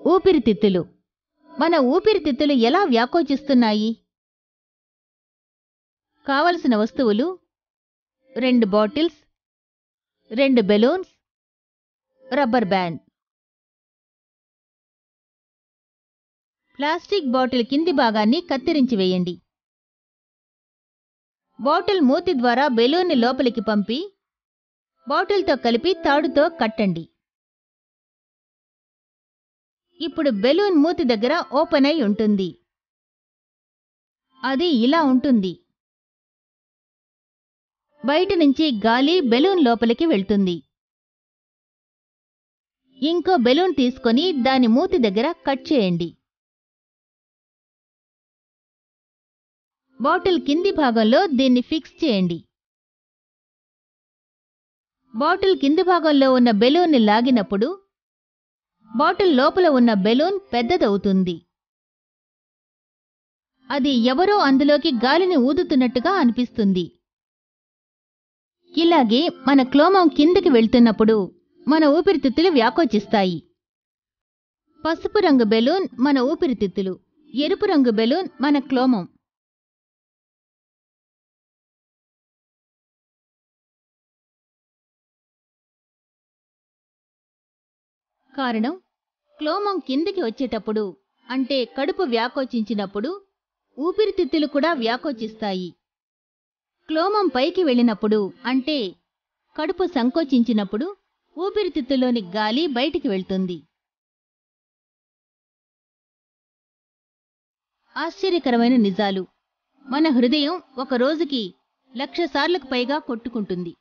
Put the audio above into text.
ఊపిరితిత్తులు. మన ఊపిరితిత్తులు ఎలా వ్యాకోచిస్తున్నాయి? కావలసిన వస్తువులు: 2 bottles, 2 balloons, rubber band. Plastic bottle కింది భాగాన్ని కత్తిరించి వేయండి. బాటిల్ మూతి ద్వారా బెలూన్ని లోపలికి పంపి బాటిల్తో కలిపి తాడుతో కట్టండి. ఇప్పుడు బెలూన్ మూతి దగ్గర ఓపెన్ అయి ఉంటుంది. అది ఇలా ఉంటుంది. బయట నుంచి గాలి బెలూన్ లోపలికి వెళ్తుంది. ఇంకో బెలూన్ తీసుకొని దాని మూతి దగ్గర కట్ చేయండి. బాటిల్ కింది భాగంలో దీన్ని ఫిక్స్ చేయండి. బాటిల్ కింది భాగంలో ఉన్న బెలూన్ని లాగినప్పుడు బాటిల్ లోపల ఉన్న బెలూన్ పెద్దదవుతుంది. అది ఎవరో అందులోకి గాలిని ఊదుతున్నట్టుగా అనిపిస్తుంది. ఇలాగే మన క్లోమం కిందికి వెళ్తున్నప్పుడు మన ఊపిరితిత్తులు వ్యాకోచిస్తాయి. పసుపు రంగు బెలూన్ మన ఊపిరితిత్తులు, ఎరుపు రంగు బెలూన్ మన క్లోమం. కారణం, క్లోమం కిందికి వచ్చేటప్పుడు అంటే కడుపు వ్యాకోచించినప్పుడు ఊపిరితిత్తులు కూడా వ్యాకోచిస్తాయి. క్లోమం పైకి వెళ్ళినప్పుడు అంటే కడుపు సంకోచించినప్పుడు ఊపిరితిత్తులోని గాలి బయటికి వెళ్తుంది. ఆశ్చర్యకరమైన నిజాలు. మన హృదయం ఒక రోజుకి 1,00,000 సార్లకు పైగా కొట్టుకుంటుంది.